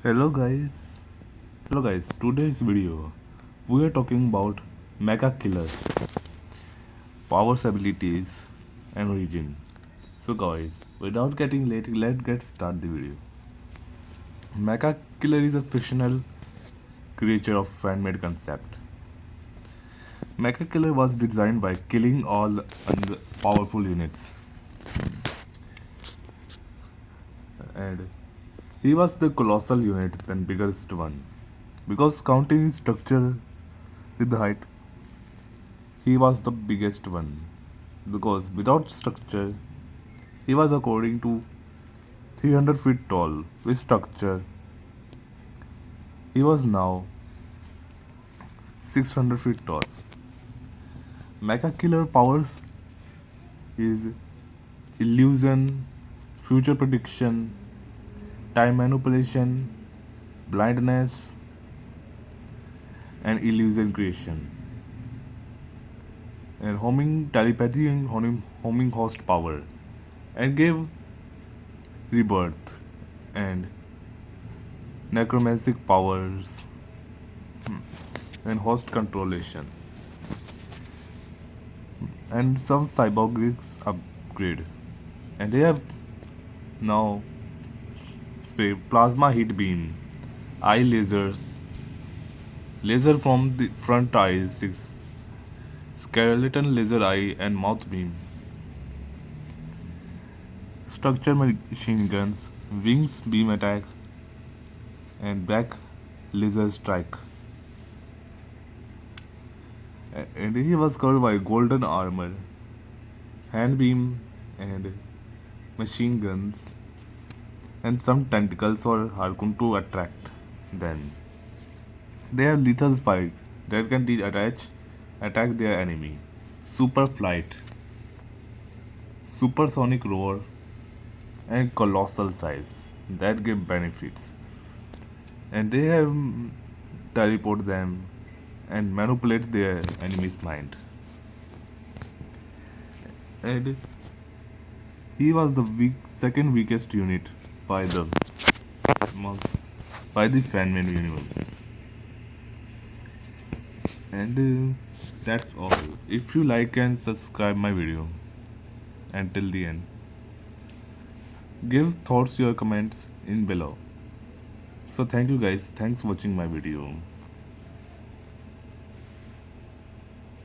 Hello guys. Hello guys. Today's video we are talking about Mecha Killer, powers, abilities, and origin. So guys, without getting late, let's get start the video. Mecha Killer is a fictional creature of fan-made concept. Mecha Killer was designed by killing all powerful units, and he was the colossal unit, the biggest one. Because counting his structure with the height, he was the biggest one. Because without structure, he was according to 300 feet tall. With structure, he was now 600 feet tall. Mecha Killer powers is illusion, future prediction, time manipulation, blindness, and illusion creation. And homing telepathy and homing host power. And gave rebirth and necromantic powers and host controlation and some cyborgics upgrade, and they have now plasma heat beam, eye lasers, laser from the front eyes, skeleton laser eye and mouth beam, structure machine guns, wings beam attack, and back laser strike. And he was covered by golden armor, hand beam, and machine guns, and some tentacles or harpoon to attract them. They have lethal spike that can attack their enemy. Super flight, supersonic roar, and colossal size that give benefits. And they have teleport them and manipulate their enemy's mind. And he was the second weakest unit by the fan-made universe. And that's all. If you like and subscribe my video until the end, give thoughts your comments in below. So thank you guys. Thanks for watching my video.